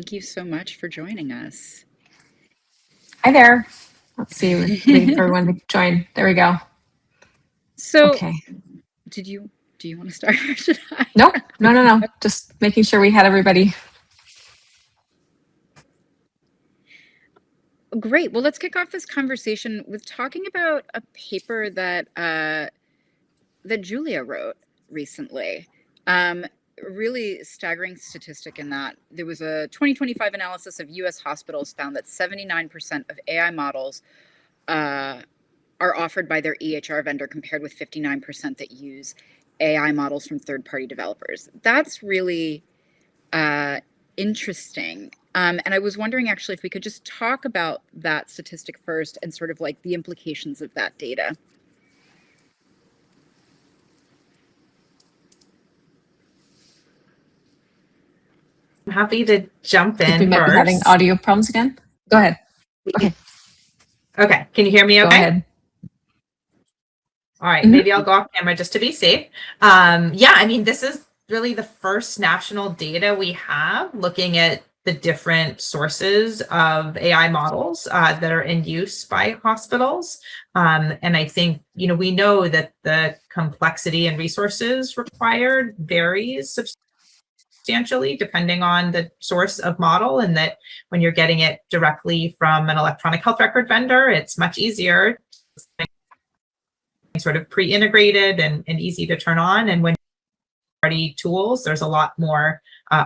thank you so much for joining us. Hi there. Let's see, we're waiting for everyone to join. There we go. So, okay. Do you want to start or should I? No. Just making sure we had everybody. Great. Well, let's kick off this conversation with talking about a paper that that Julia wrote recently. Really staggering statistic in that there was a 2025 analysis of U.S. hospitals found that 79% of AI models are offered by their EHR vendor compared with 59% that use AI models from third-party developers. That's really interesting. And I was wondering actually if we could just talk about that statistic first and sort of like the implications of that data. I'm happy to jump in. We might be having audio problems again. Go ahead. Okay. Can you hear me okay? Go ahead. All right. Maybe I'll go off camera just to be safe. Yeah, I mean, this is really the first national data we have looking at the different sources of AI models that are in use by hospitals. And I think, we know that the complexity and resources required varies substantially depending on the source of model, and that when you're getting it directly from an electronic health record vendor, it's much easier, sort of pre-integrated and easy to turn on. And when third-party tools, there's a lot more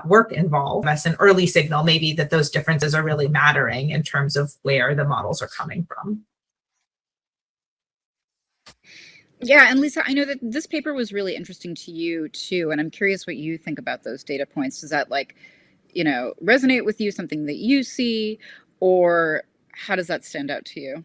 work involved. That's an early signal maybe that those differences are really mattering in terms of where the models are coming from. Yeah, and Lisa, I know that this paper was really interesting to you too, and I'm curious what you think about those data points. Does that resonate with you, something that you see, or how does that stand out to you?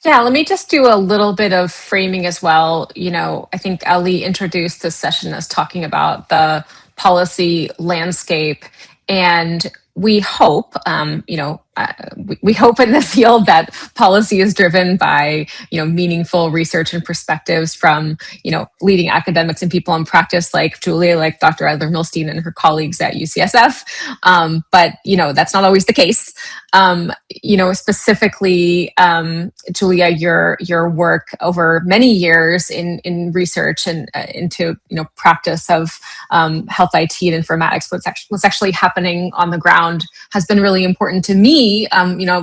Yeah, let me just do a little bit of framing as well. I think Ellie introduced this session as talking about the policy landscape, and we hope, we hope in the field that policy is driven by, meaningful research and perspectives from, leading academics and people in practice like Julia, like Dr. Adler-Milstein and her colleagues at UCSF. But, that's not always the case. Specifically, Julia, your work over many years in research and into, practice of health IT and informatics, what's actually happening on the ground has been really important to me.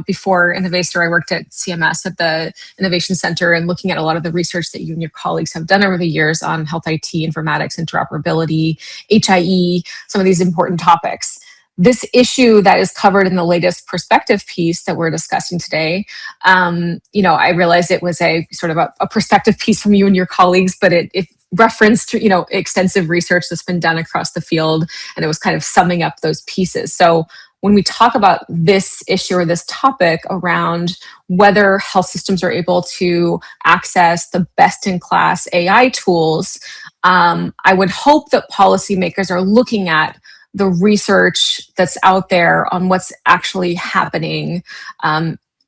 Before Innovaccer, I worked at CMS at the Innovation Center and looking at a lot of the research that you and your colleagues have done over the years on health IT, informatics, interoperability, HIE, some of these important topics. This issue that is covered in the latest perspective piece that we're discussing today, I realized it was a sort of a perspective piece from you and your colleagues, but it referenced, extensive research that's been done across the field, and it was kind of summing up those pieces. So when we talk about this issue or this topic around whether health systems are able to access the best-in-class AI tools, I would hope that policymakers are looking at the research that's out there on what's actually happening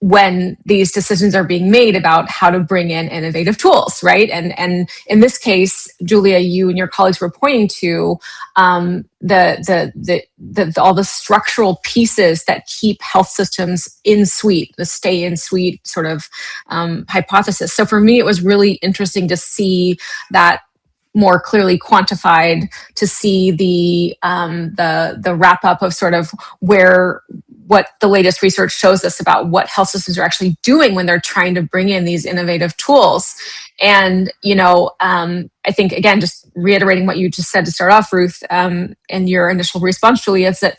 when these decisions are being made about how to bring in innovative tools, right? And in this case, Julia, you and your colleagues were pointing to all the structural pieces that keep health systems in suite, the stay in suite sort of hypothesis. So for me, it was really interesting to see that more clearly quantified, to see the wrap up of sort of what the latest research shows us about what health systems are actually doing when they're trying to bring in these innovative tools. And, I think, again, just reiterating what you just said to start off, Ruth, and your initial response, Julia, is that,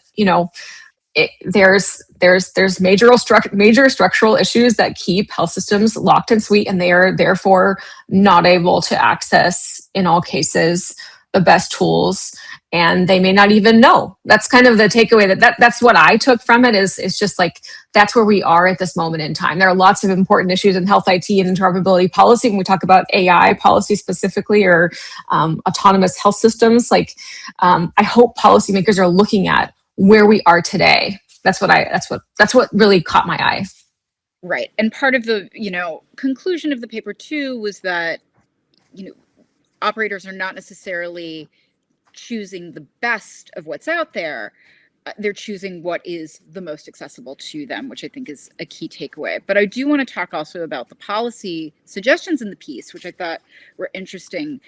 there's major structural issues that keep health systems locked in suite, and they are therefore not able to access, in all cases, the best tools, and they may not even know. That's kind of the takeaway. That's what I took from it. Is just like that's where we are at this moment in time. There are lots of important issues in health IT and interoperability policy when we talk about AI policy specifically, or autonomous health systems. I hope policymakers are looking at where we are today. That's what really caught my eye. Right. And part of the, conclusion of the paper too was that, operators are not necessarily choosing the best of what's out there. they're choosing what is the most accessible to them, which I think is a key takeaway. But I do want to talk also about the policy suggestions in the piece, which I thought were interesting,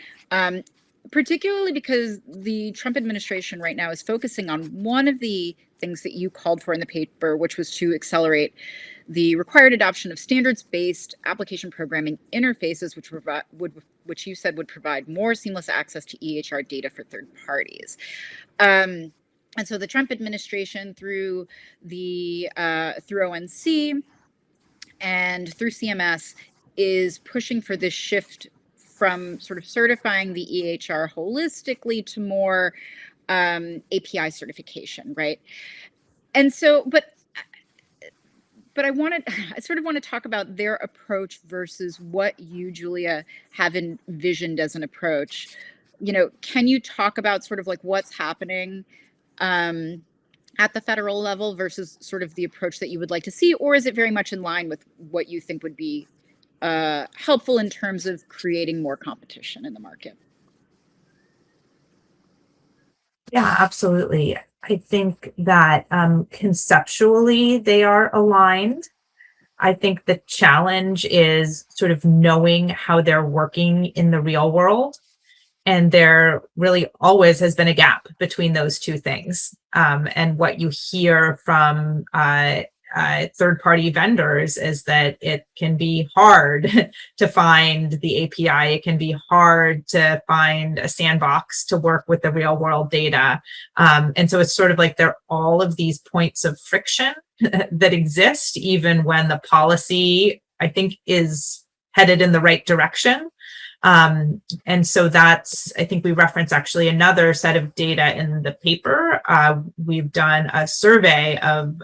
particularly because the Trump administration right now is focusing on one of the things that you called for in the paper, which was to accelerate the required adoption of standards-based application programming interfaces, which you said would provide more seamless access to EHR data for third parties. And so the Trump administration, through ONC and through CMS, is pushing for this shift from sort of certifying the EHR holistically to more API certification, right? And so, but I sort of want to talk about their approach versus what you, Julia, have envisioned as an approach. You know, can you talk about sort of like what's happening at the federal level versus sort of the approach that you would like to see, or is it very much in line with what you think would be helpful in terms of creating more competition in the market? Yeah, absolutely. I think that conceptually they are aligned. I think the challenge is sort of knowing how they're working in the real world. And there really always has been a gap between those two things. And what you hear from third-party vendors is that it can be hard to find the API. It can be hard to find a sandbox to work with the real-world data. And so it's sort of like there are all of these points of friction that exist, even when the policy, I think, is headed in the right direction. And so that's, I think we reference actually another set of data in the paper. We've done a survey of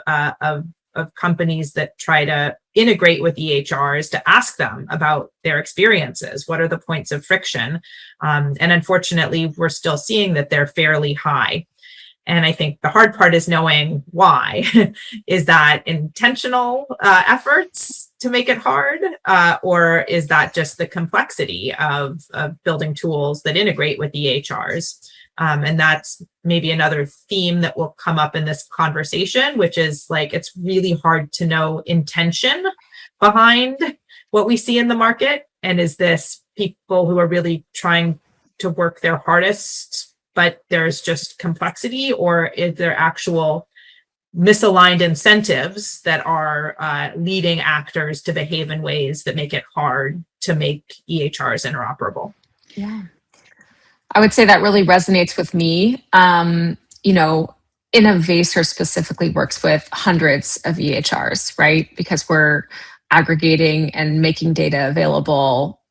companies that try to integrate with EHRs to ask them about their experiences. What are the points of friction? And unfortunately, we're still seeing that they're fairly high. And I think the hard part is knowing why. Is that intentional efforts to make it hard? Or is that just the complexity of building tools that integrate with EHRs? And that's maybe another theme that will come up in this conversation, which is like, it's really hard to know intention behind what we see in the market. And is this people who are really trying to work their hardest, but there's just complexity, or is there actual misaligned incentives that are leading actors to behave in ways that make it hard to make EHRs interoperable? Yeah. I would say that really resonates with me. You know, Innovaccer specifically works with hundreds of EHRs, right? Because we're aggregating and making data available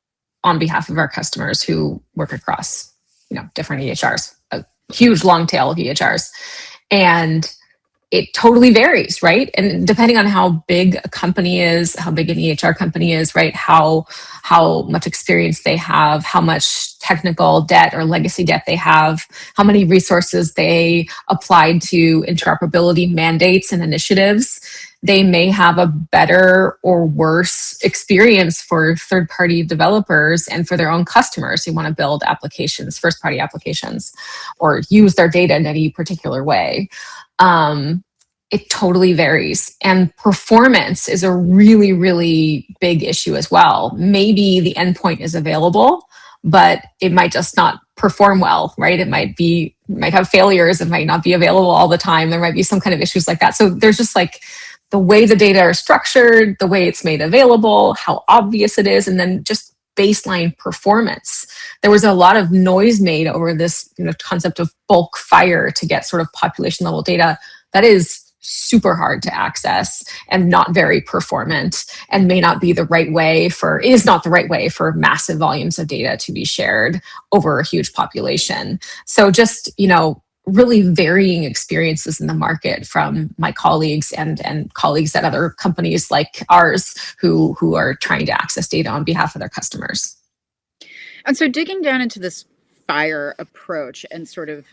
on behalf of our customers who work across, you know, different EHRs, a huge long tail of EHRs. And it totally varies, right? And depending on how big a company is, how big an EHR company is, right? How much experience they have, how much technical debt or legacy debt they have, how many resources they applied to interoperability mandates and initiatives, they may have a better or worse experience for third-party developers and for their own customers who want to build applications, first-party applications, or use their data in any particular way. It totally varies. And performance is a really, really big issue as well. Maybe the endpoint is available, but it might just not perform well, right? It might have failures. It might not be available all the time. There might be some kind of issues like that. So there's just like the way the data are structured, the way it's made available, how obvious it is, and then just baseline performance. There was a lot of noise made over this, you know, concept of bulk FHIR to get sort of population level data that is super hard to access and not very performant, and may not be the right way is not the right way for massive volumes of data to be shared over a huge population. So just, you know, really varying experiences in the market from my colleagues and colleagues at other companies like ours who are trying to access data on behalf of their customers. And so digging down into this FHIR approach and sort of,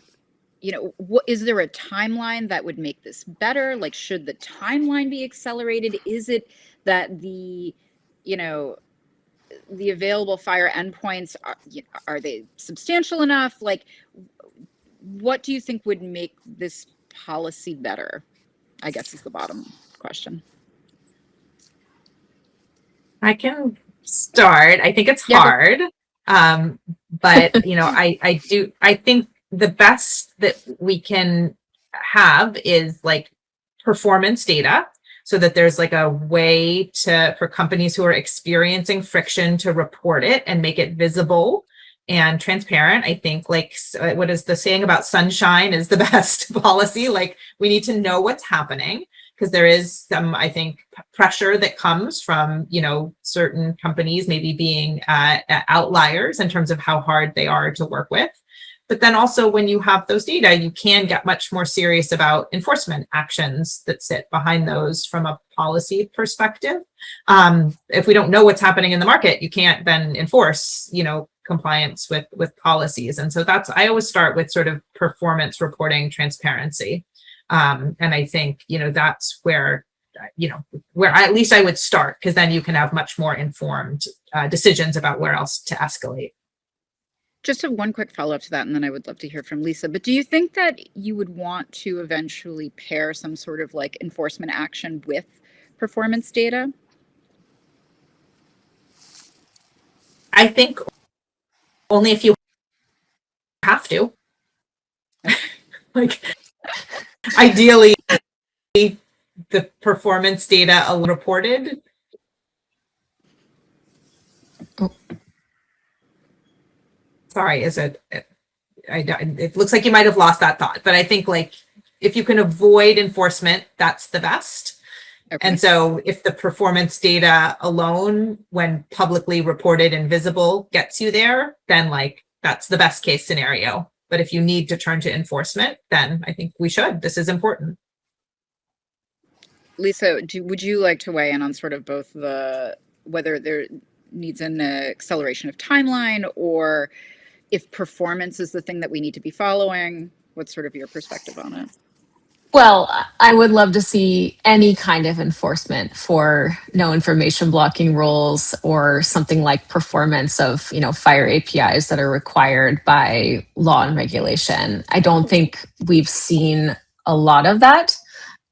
you know, is there a timeline that would make this better? Like, should the timeline be accelerated? Is it that the available FHIR endpoints are they substantial enough? Like, what do you think would make this policy better? I guess is the bottom question. I can start. I think it's hard. But I think the best that we can have is like performance data, so that there's like a way for companies who are experiencing friction to report it and make it visible and transparent. I think like what is the saying about sunshine is the best policy. Like we need to know what's happening, because there is some, I think, pressure that comes from, certain companies maybe being outliers in terms of how hard they are to work with. But then also when you have those data, you can get much more serious about enforcement actions that sit behind those from a policy perspective. If we don't know what's happening in the market, you can't then enforce, compliance with policies. And so I always start with sort of performance reporting transparency. And I think, that's where at least I would start, because then you can have much more informed decisions about where else to escalate. Just have one quick follow-up to that, and then I would love to hear from Lisa. But do you think that you would want to eventually pair some sort of like enforcement action with performance data? I think only if you have to. Like, ideally, the performance data reported. Sorry, it looks like you might have lost that thought, but I think like if you can avoid enforcement, that's the best. Okay. And so if the performance data alone, when publicly reported and visible, gets you there, then like that's the best case scenario. But if you need to turn to enforcement, then I think we should. This is important. Lisa, would you like to weigh in on sort of both whether there needs an acceleration of timeline, or if performance is the thing that we need to be following? What's sort of your perspective on it? Well, I would love to see any kind of enforcement for no information blocking rules, or something like performance of, FHIR APIs that are required by law and regulation. I don't think we've seen a lot of that.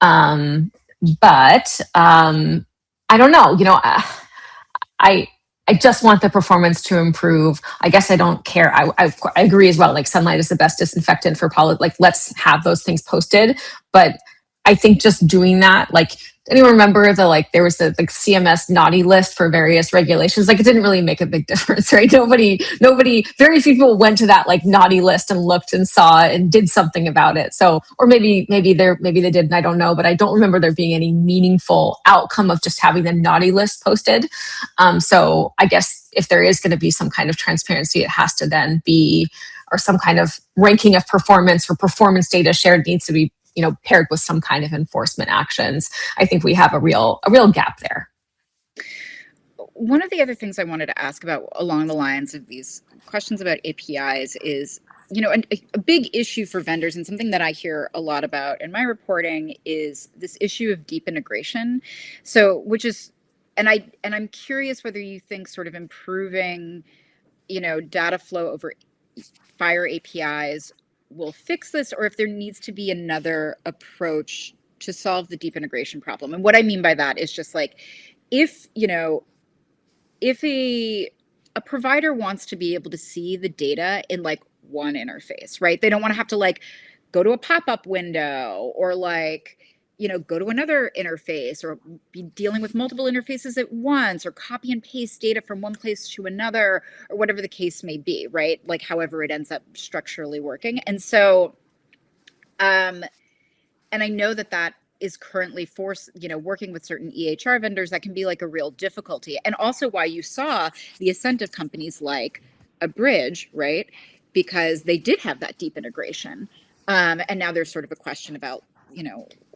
But I don't know, I just want the performance to improve. I guess I don't care. I agree as well. Like sunlight is the best disinfectant for pollen. Like let's have those things posted. But I think just doing that, like, anyone remember there was the CMS naughty list for various regulations? Like it didn't really make a big difference, right? Nobody, very few people went to that like naughty list and looked and saw and did something about it. So, or maybe they did, and I don't know, but I don't remember there being any meaningful outcome of just having the naughty list posted. So I guess if there is going to be some kind of transparency, it has to then be, or some kind of ranking of performance for performance data shared needs to be, paired with some kind of enforcement actions. I think we have a real gap there. One of the other things I wanted to ask about along the lines of these questions about APIs is, a big issue for vendors, and something that I hear a lot about in my reporting, is this issue of deep integration. So, I'm curious whether you think sort of improving, data flow over FHIR APIs will fix this, or if there needs to be another approach to solve the deep integration problem. And what I mean by that is just like, if a provider wants to be able to see the data in like one interface, right? They don't want to have to like go to a pop-up window, or like, go to another interface, or be dealing with multiple interfaces at once, or copy and paste data from one place to another, or whatever the case may be, right? Like however it ends up structurally working. And so, and I know that is currently working with certain EHR vendors, that can be like a real difficulty. And also why you saw the ascent of companies like Abridge, right? Because they did have that deep integration. And now there's sort of a question about,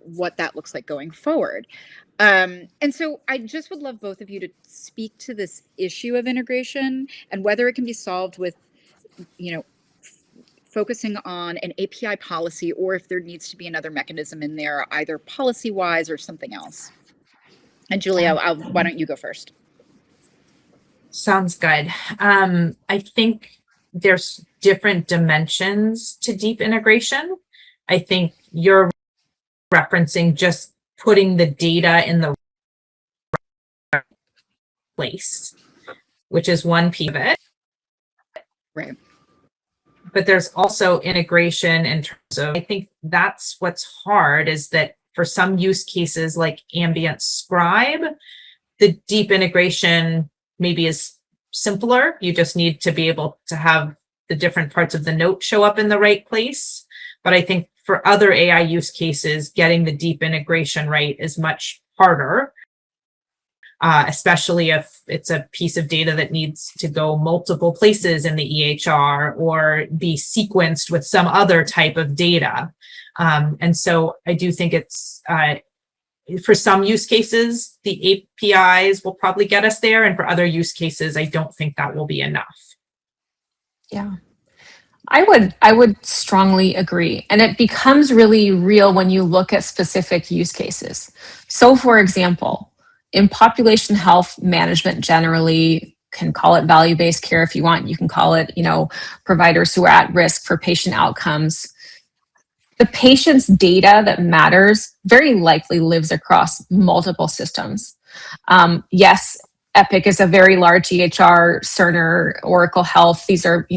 what that looks like going forward. And so I just would love both of you to speak to this issue of integration, and whether it can be solved with, focusing on an API policy, or if there needs to be another mechanism in there, either policy-wise or something else. And Julia, why don't you go first? Sounds good. I think there's different dimensions to deep integration. I think you're referencing just putting the data in the right place, which is one piece of it. Right. But there's also integration in terms of, I think that's what's hard, is that for some use cases like ambient scribe, the deep integration maybe is simpler. You just need to be able to have the different parts of the note show up in the right place. But I think for other AI use cases, getting the deep integration right is much harder, especially if it's a piece of data that needs to go multiple places in the EHR or be sequenced with some other type of data. And so I do think it's, for some use cases, the APIs will probably get us there. And for other use cases, I don't think that will be enough. Yeah. I would strongly agree. And it becomes really real when you look at specific use cases. So for example, in population health management generally, can call it value-based care if you want, you can call it, providers who are at risk for patient outcomes. The patient's data that matters very likely lives across multiple systems. Yes, Epic is a very large EHR, Cerner, Oracle Health. These are,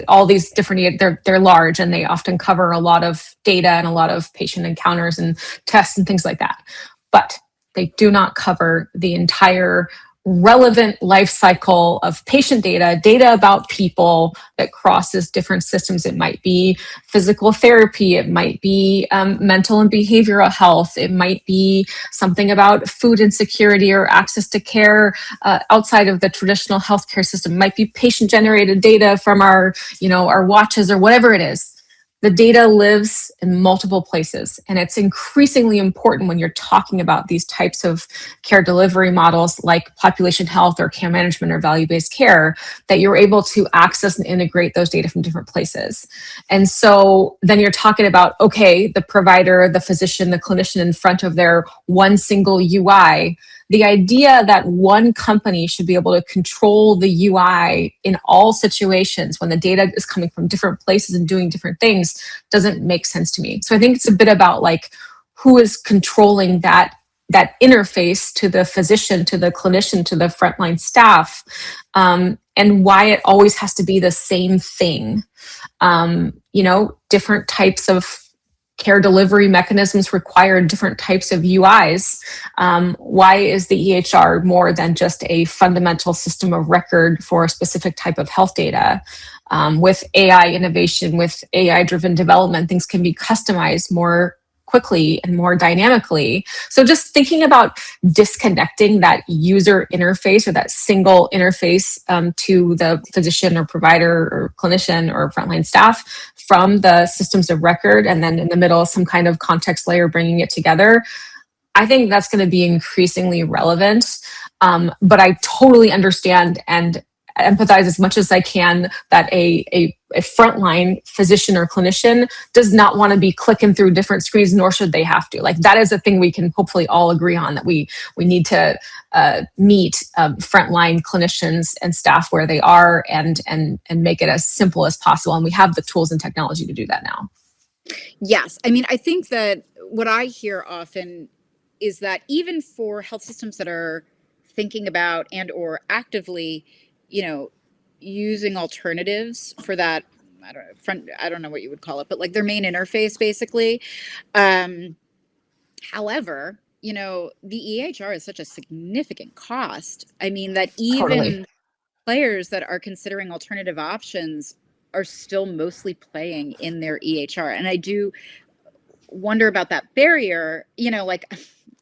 all these different, they're large and they often cover a lot of data and a lot of patient encounters and tests and things like that. But they do not cover the entire relevant life cycle of patient data about people that crosses different systems. It might be physical therapy, it might be mental and behavioral health, it might be something about food insecurity or access to care outside of the traditional healthcare system. It might be patient generated data from our watches or whatever it is. The data lives in multiple places, and it's increasingly important when you're talking about these types of care delivery models like population health or care management or value-based care, that you're able to access and integrate those data from different places. And so then you're talking about, okay, the provider, the physician, the clinician in front of their one single UI. The idea that one company should be able to control the UI in all situations when the data is coming from different places and doing different things doesn't make sense to me. So I think it's a bit about like who is controlling that interface to the physician, to the clinician, to the frontline staff, and why it always has to be the same thing. Different types of care delivery mechanisms require different types of UIs. Why is the EHR more than just a fundamental system of record for a specific type of health data? With AI innovation, with AI-driven development, things can be customized more quickly and more dynamically. So just thinking about disconnecting that user interface or that single interface to the physician or provider or clinician or frontline staff from the systems of record, and then in the middle, some kind of context layer bringing it together. I think that's going to be increasingly relevant. But I totally understand and empathize as much as I can that a frontline physician or clinician does not want to be clicking through different screens, nor should they have to. Like, that is a thing we can hopefully all agree on, that we need to meet frontline clinicians and staff where they are and make it as simple as possible. And we have the tools and technology to do that now. Yes. I mean, I think that what I hear often is that even for health systems that are thinking about and or actively, using alternatives for that, I don't know what you would call it, but like their main interface, basically. However, the EHR is such a significant cost. I mean, that even Totally. players that are considering alternative options are still mostly playing in their EHR. And I do wonder about that barrier, like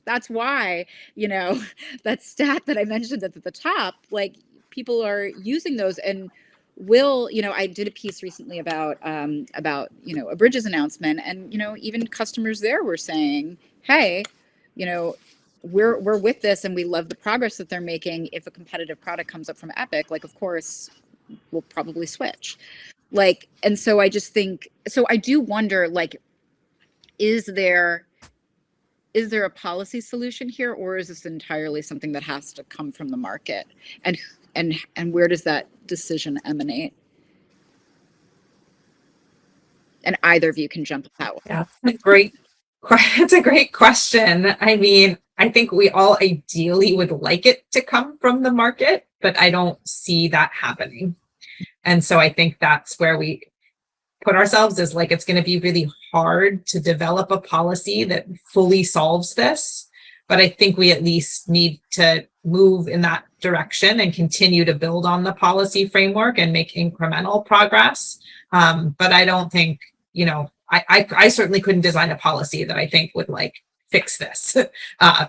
that's why, that stat that I mentioned at the top, like people are using those and I did a piece recently about a Bridges announcement, and, even customers there were saying, hey, we're with this and we love the progress that they're making. If a competitive product comes up from Epic, like, of course, we'll probably switch. Like, and so I just think, so I do wonder, like, is there a policy solution here, or is this entirely something that has to come from the market? And where does that decision emanate? And either of you can jump out. Yeah, great It's a great question. I mean, I think we all ideally would like it to come from the market, but I don't see that happening. And so I think that's where we put ourselves, is like, it's going to be really hard to develop a policy that fully solves this. But I think we at least need to move in that direction and continue to build on the policy framework and make incremental progress. But I don't think, I certainly couldn't design a policy that I think would like fix this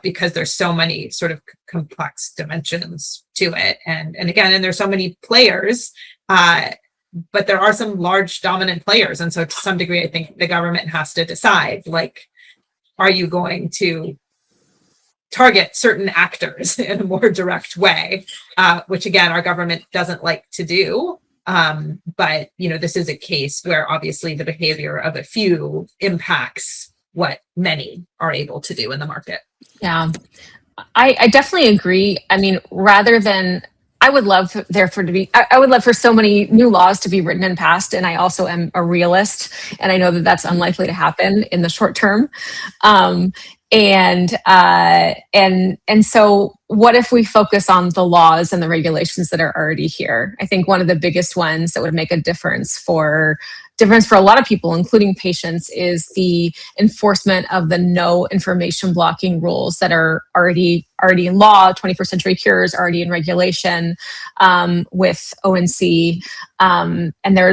because there's so many sort of complex dimensions to it. And there's so many players, but there are some large dominant players. And so to some degree, I think the government has to decide, like, are you going to target certain actors in a more direct way, which again, our government doesn't like to do. But, this is a case where obviously the behavior of a few impacts what many are able to do in the market. Yeah, I definitely agree. I mean, rather than, I would love I would love for so many new laws to be written and passed. And I also am a realist, and I know that that's unlikely to happen in the short term. And so what if we focus on the laws and the regulations that are already here? I think one of the biggest ones that would make a difference for a lot of people, including patients, is the enforcement of the no information blocking rules that are already in law. 21st Century Cures already in regulation with ONC. And there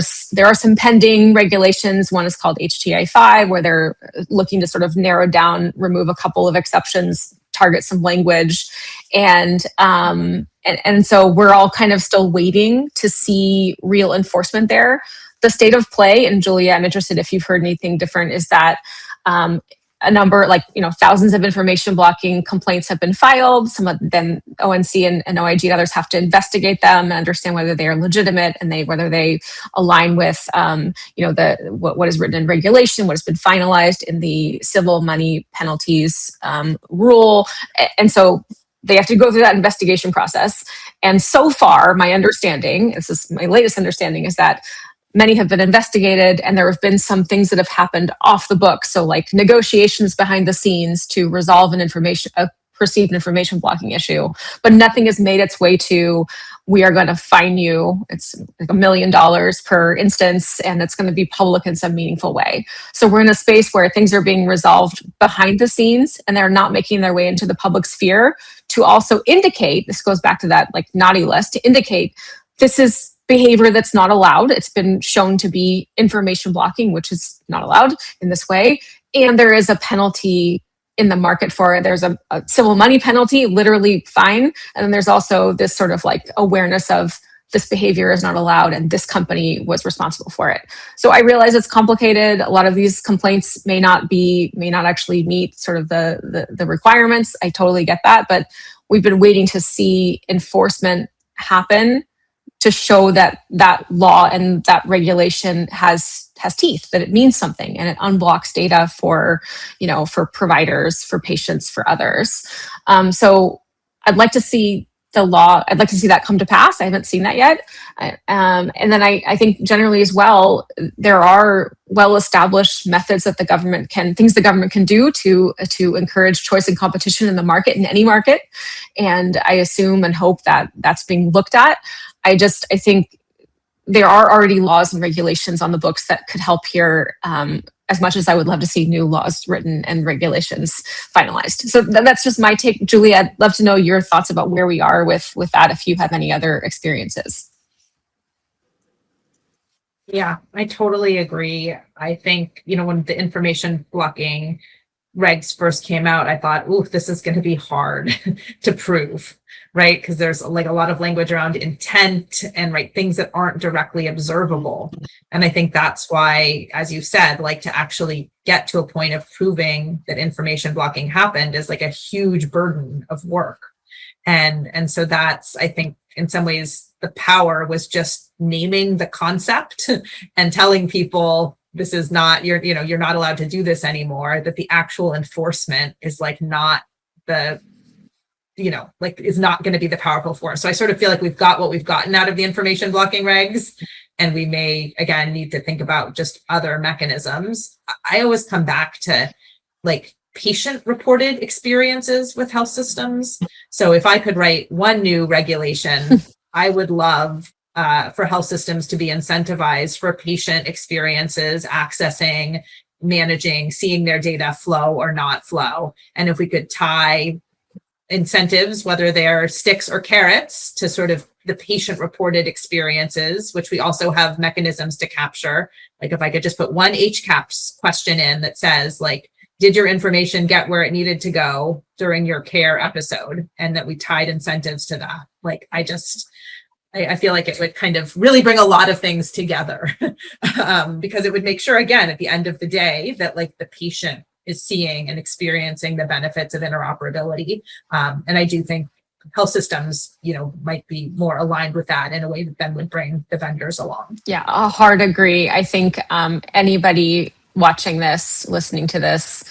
are some pending regulations. One is called HTI 5, where they're looking to sort of narrow down, remove a couple of exceptions, target some language. And so we're all kind of still waiting to see real enforcement there. The state of play, and Julia, I'm interested if you've heard anything different, is that a number, thousands of information blocking complaints have been filed. Some of them, ONC and OIG and others, have to investigate them and understand whether they are legitimate and whether they align with what is written in regulation, what has been finalized in the civil money penalties rule. And so they have to go through that investigation process. And so far, my understanding, this is my latest understanding, is that many have been investigated, and there have been some things that have happened off the book. So like negotiations behind the scenes to resolve a perceived information blocking issue, but nothing has made its way to, we are going to fine you. It's like $1 million per instance, and it's going to be public in some meaningful way. So we're in a space where things are being resolved behind the scenes, and they're not making their way into the public sphere to also indicate, this goes back to that like naughty list, to indicate this is behavior that's not allowed. It's been shown to be information blocking, which is not allowed in this way. And there is a penalty in the market for it. There's a civil money penalty, literally fine. And then there's also this sort of like awareness of this behavior is not allowed and this company was responsible for it. So I realize it's complicated. A lot of these complaints may not actually meet sort of the requirements. I totally get that. But we've been waiting to see enforcement happen to show that that law and that regulation has teeth, that it means something, and it unblocks data for providers, for patients, for others. So I'd like to see the law. I'd like to see that come to pass. I haven't seen that yet. And then I think generally as well, there are well-established methods that the government can do to encourage choice and competition in the market, in any market. And I assume and hope that that's being looked at. I think there are already laws and regulations on the books that could help here, as much as I would love to see new laws written and regulations finalized. So that's just my take. Julie, I'd love to know your thoughts about where we are with that, if you have any other experiences. Yeah, I totally agree. I think, when the information blocking regs first came out, I thought, ooh, this is going to be hard to prove, right? Because there's like a lot of language around intent and things that aren't directly observable. And I think that's why, as you said, like to actually get to a point of proving that information blocking happened is like a huge burden of work. And so that's, I think, in some ways, the power was just naming the concept and telling people, this is not, you're not allowed to do this anymore, that the actual enforcement is like not the, is not going to be the powerful force. So I sort of feel like we've got what we've gotten out of the information blocking regs, and we may, again, need to think about just other mechanisms. I always come back to, like patient reported experiences with health systems. So if I could write one new regulation, I would love for health systems to be incentivized for patient experiences, accessing, managing, seeing their data flow or not flow. And if we could tie incentives, whether they're sticks or carrots, to sort of the patient reported experiences, which we also have mechanisms to capture. Like if I could just put one HCAPS question in that says, like, did your information get where it needed to go during your care episode? And that we tied incentives to that. Like, I feel like it would kind of really bring a lot of things together because it would make sure, again, at the end of the day, that like the patient is seeing and experiencing the benefits of interoperability. And I do think health systems, might be more aligned with that in a way that then would bring the vendors along. Yeah, a hard agree. I think anybody watching this, listening to this,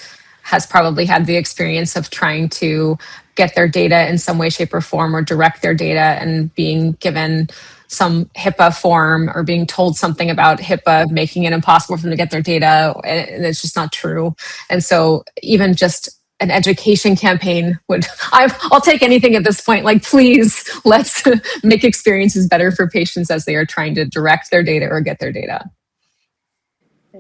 has probably had the experience of trying to get their data in some way, shape, or form, or direct their data and being given some HIPAA form or being told something about HIPAA, making it impossible for them to get their data. And it's just not true. And so even just an education campaign I'll take anything at this point. Like, please, let's make experiences better for patients as they are trying to direct their data or get their data.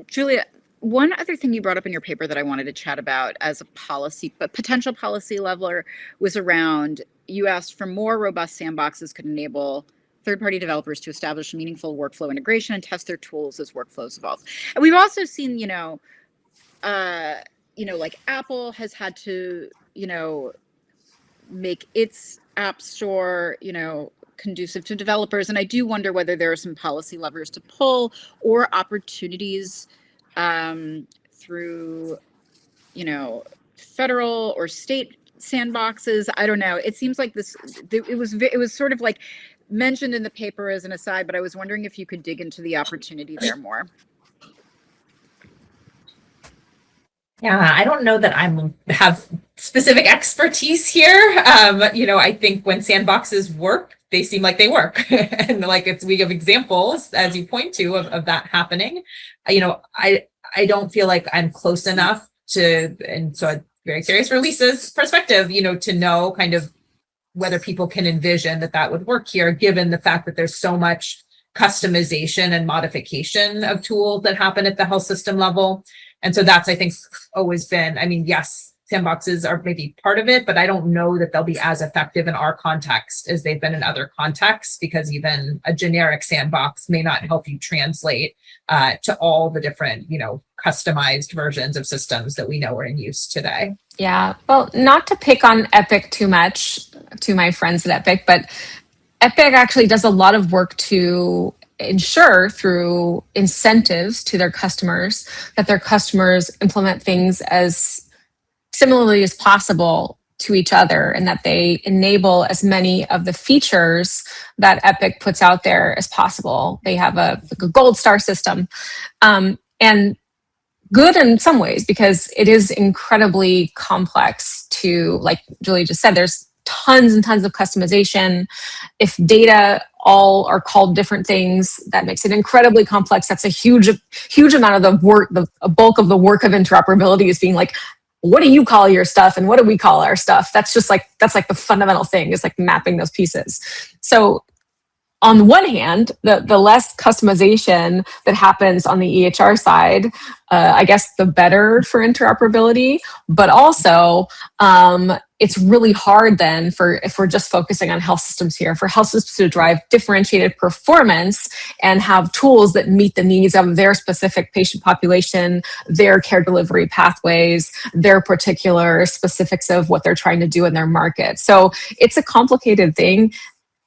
Julia, one other thing you brought up in your paper that I wanted to chat about as a policy, but potential policy leveler, was around, you asked for more robust sandboxes could enable third-party developers to establish meaningful workflow integration and test their tools as workflows evolve. And we've also seen, like Apple has had to, make its app store, conducive to developers. And I do wonder whether there are some policy levers to pull or opportunities through, federal or state sandboxes. I don't know. It seems like it was sort of like mentioned in the paper as an aside, but I was wondering if you could dig into the opportunity there more. Yeah, I don't know that I have specific expertise here. I think when sandboxes work, they seem like they work. And like we have examples, as you point to, of that happening. I don't feel like I'm close enough to, and so I'm very curious for Lisa's perspective, to know kind of whether people can envision that would work here, given the fact that there's so much customization and modification of tools that happen at the health system level. And so that's, I think, always been, yes, sandboxes are maybe part of it, but I don't know that they'll be as effective in our context as they've been in other contexts, because even a generic sandbox may not help you translate to all the different, customized versions of systems that we know are in use today. Yeah, well, not to pick on Epic too much, to my friends at Epic, but Epic actually does a lot of work to ensure through incentives to their customers that their customers implement things as similarly as possible to each other, and that they enable as many of the features that Epic puts out there as possible. They have a gold star system, and good in some ways, because it is incredibly complex to, like Julie just said, there's tons and tons of customization. If data all are called different things, that makes it incredibly complex. That's a huge amount of the work, a bulk of the work of interoperability is being like, what do you call your stuff and what do we call our stuff? That's like the fundamental thing, is like mapping those pieces. So on the one hand, the less customization that happens on the EHR side, I guess the better for interoperability, but also it's really hard then if we're just focusing on health systems here, for health systems to drive differentiated performance and have tools that meet the needs of their specific patient population, their care delivery pathways, their particular specifics of what they're trying to do in their market. So it's a complicated thing.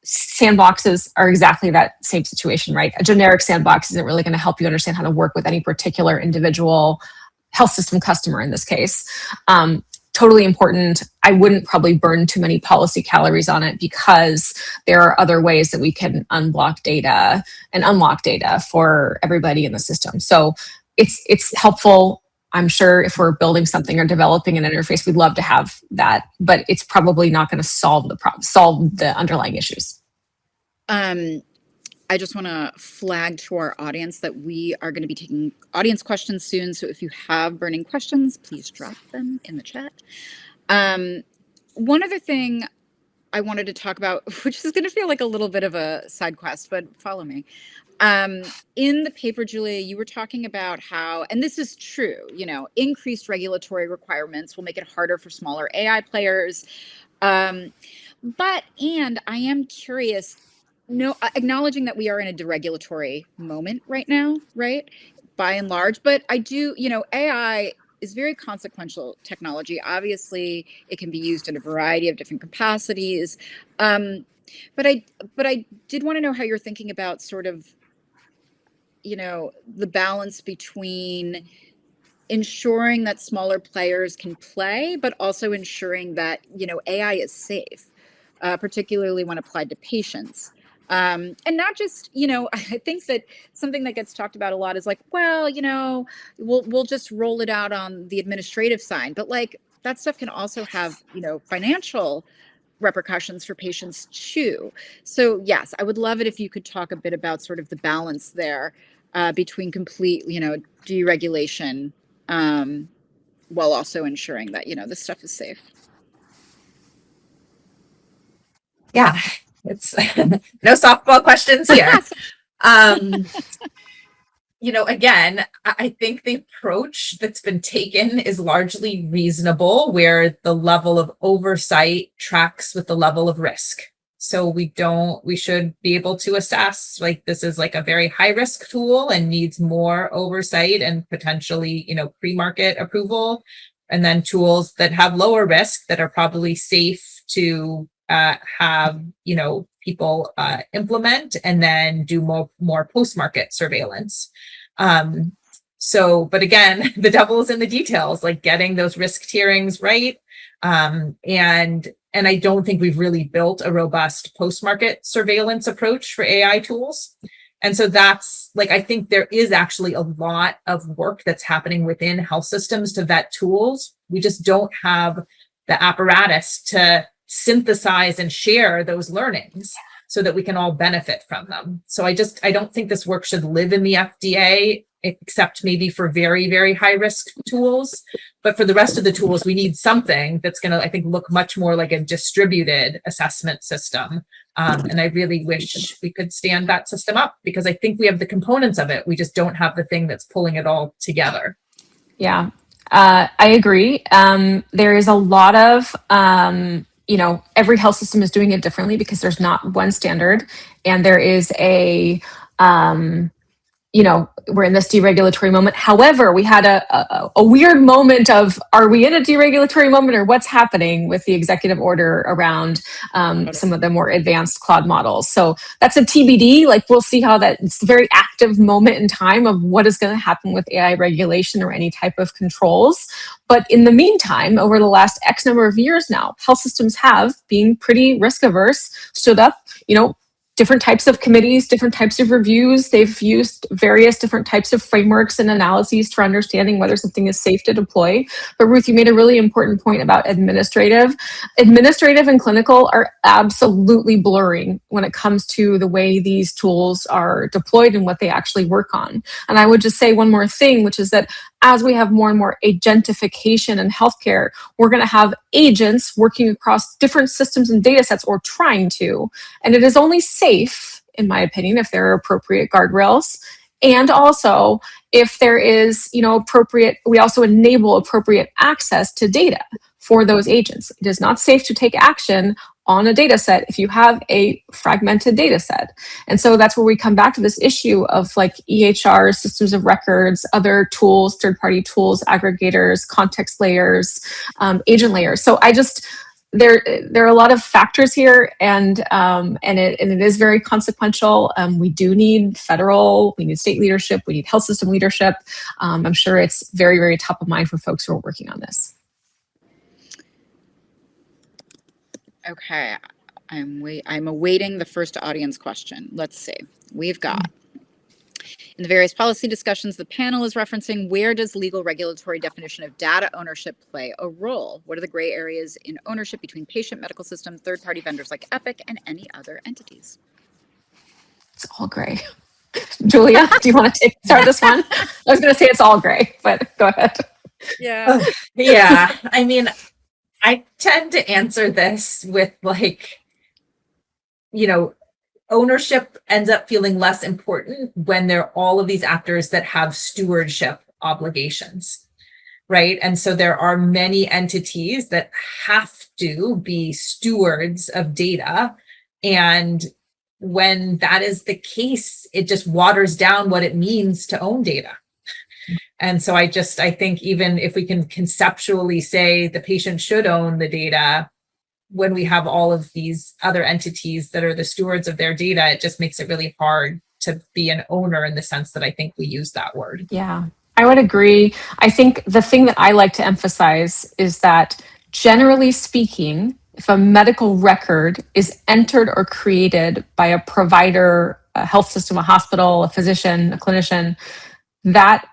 Sandboxes are exactly that same situation, right? A generic sandbox isn't really going to help you understand how to work with any particular individual health system customer in this case. Totally important. I wouldn't probably burn too many policy calories on it, because there are other ways that we can unblock data and unlock data for everybody in the system. So it's helpful. I'm sure if we're building something or developing an interface, we'd love to have that, but it's probably not going to solve the underlying issues. I just want to flag to our audience that we are going to be taking audience questions soon. So if you have burning questions, please drop them in the chat. One other thing I wanted to talk about, which is going to feel like a little bit of a side quest, but follow me. In the paper, Julia, you were talking about how, and this is true, increased regulatory requirements will make it harder for smaller AI players. And I am curious, acknowledging that we are in a deregulatory moment right now, right? By and large, but I do, AI is very consequential technology. Obviously, it can be used in a variety of different capacities. But I did want to know how you're thinking about sort of, the balance between ensuring that smaller players can play, but also ensuring that, AI is safe, particularly when applied to patients. And not just, I think that something that gets talked about a lot is like, well, we'll just roll it out on the administrative side, but like that stuff can also have, financial repercussions for patients too. So yes, I would love it if you could talk a bit about sort of the balance there between complete, deregulation while also ensuring that, this stuff is safe. Yeah, it's no softball questions here. Again, I think the approach that's been taken is largely reasonable, where the level of oversight tracks with the level of risk. So we should be able to assess, like, this is like a very high risk tool and needs more oversight and potentially, pre-market approval. And then tools that have lower risk that are probably safe to have, people implement and then do more post-market surveillance. But again, the devil is in the details, like getting those risk tierings right. And I don't think we've really built a robust post-market surveillance approach for AI tools. And so that's like, I think there is actually a lot of work that's happening within health systems to vet tools. We just don't have the apparatus to synthesize and share those learnings so that we can all benefit from them. So I don't think this work should live in the FDA, except maybe for very, very high risk tools. But for the rest of the tools, we need something that's going to, I think, look much more like a distributed assessment system. And I really wish we could stand that system up, because I think we have the components of it. We just don't have the thing that's pulling it all together. Yeah, I agree. There is a lot of, every health system is doing it differently because there's not one standard, and there is a, we're in this deregulatory moment. However, we had a weird moment of, are we in a deregulatory moment or what's happening with the executive order around some of the more advanced cloud models? So that's a TBD. Like, we'll see how it's a very active moment in time of what is going to happen with AI regulation or any type of controls. But in the meantime, over the last X number of years now, health systems have, being pretty risk averse, stood up, different types of committees, different types of reviews. They've used various different types of frameworks and analyses for understanding whether something is safe to deploy. But Ruth, you made a really important point about administrative. Administrative and clinical are absolutely blurring when it comes to the way these tools are deployed and what they actually work on. And I would just say one more thing, which is that as we have more and more agentification in healthcare, we're going to have agents working across different systems and data sets, or trying to. And it is only safe, in my opinion, if there are appropriate guardrails. And also, if there is, appropriate, we also enable appropriate access to data for those agents. It is not safe to take action on a data set if you have a fragmented data set. And so that's where we come back to this issue of like EHR, systems of records, other tools, third-party tools, aggregators, context layers, agent layers. So there are a lot of factors here, and it is very consequential. We do need we need state leadership, we need health system leadership. I'm sure it's very, very top of mind for folks who are working on this. Okay, I'm awaiting the first audience question. Let's see. We've got, in the various policy discussions the panel is referencing, where does legal regulatory definition of data ownership play a role? What are the gray areas in ownership between patient, medical system, third-party vendors like Epic, and any other entities? all gray. Julia, do you want to start this one? I was going to say it's all gray, but go ahead. Yeah. Yeah. I mean, I tend to answer this with like, ownership ends up feeling less important when there are all of these actors that have stewardship obligations, right? And so there are many entities that have to be stewards of data. And when that is the case, it just waters down what it means to own data. And so I think even if we can conceptually say the patient should own the data, when we have all of these other entities that are the stewards of their data, it just makes it really hard to be an owner in the sense that I think we use that word. Yeah, I would agree. I think the thing that I like to emphasize is that generally speaking, if a medical record is entered or created by a provider, a health system, a hospital, a physician, a clinician, that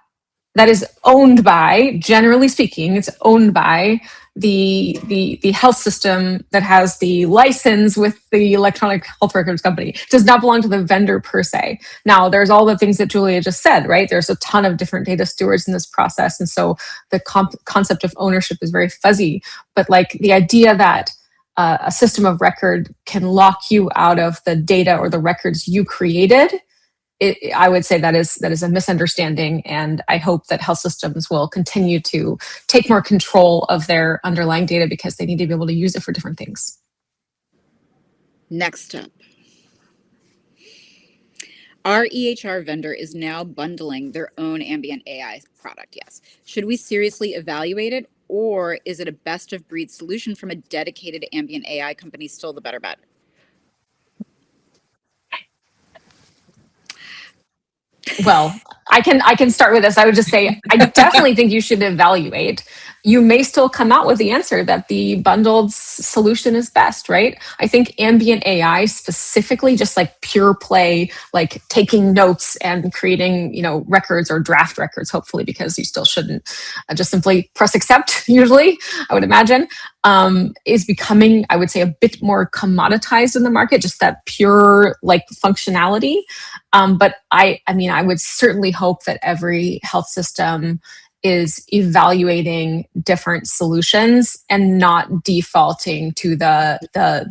is owned by, generally speaking, it's owned by the health system that has the license with the electronic health records company. It does not belong to the vendor per se. Now, there's all the things that Julia just said, right? There's a ton of different data stewards in this process. And so the concept of ownership is very fuzzy. But like the idea that a system of record can lock you out of the data or the records you created, I would say that is a misunderstanding, and I hope that health systems will continue to take more control of their underlying data because they need to be able to use it for different things. Next up, our EHR vendor is now bundling their own ambient AI product. Yes. Should we seriously evaluate it, or is it a best of breed solution from a dedicated ambient AI company still the better bet? Well, I can start with this. I would just say I definitely think you should evaluate. You may still come out with the answer that the bundled solution is best, right? I think ambient AI specifically, just like pure play, like taking notes and creating, records or draft records, hopefully, because you still shouldn't just simply press accept, usually, I would imagine, is becoming, I would say, a bit more commoditized in the market, just that pure like functionality. But I would certainly hope that every health system is evaluating different solutions and not defaulting to the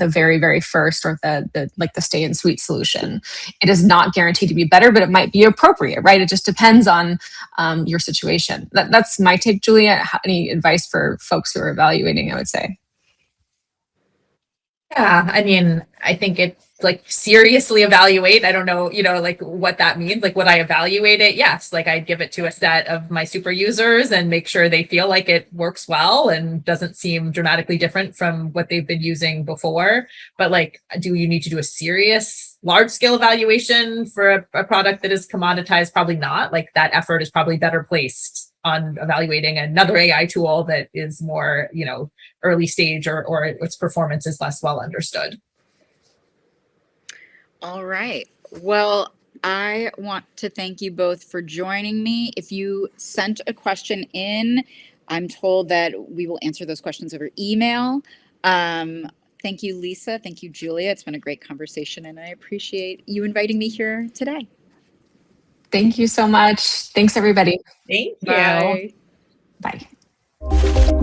very, very first or the stay in suite solution. It is not guaranteed to be better, but it might be appropriate, right? It just depends on your situation. That's my take, Julia. Any advice for folks who are evaluating, I would say? Yeah, I mean, I think it like seriously evaluate. I don't know, like what that means. Like, would I evaluate it? Yes. Like I'd give it to a set of my super users and make sure they feel like it works well and doesn't seem dramatically different from what they've been using before. But like, do you need to do a serious large scale evaluation for a product that is commoditized? Probably not. Like that effort is probably better placed on evaluating another AI tool that is more, early stage or its performance is less well understood. All right. Well, I want to thank you both for joining me. If you sent a question in, I'm told that we will answer those questions over email. Thank you, Lisa. Thank you, Julia. It's been a great conversation, and I appreciate you inviting me here today. Thank you so much. Thanks, everybody. Thank you. Bye. Bye.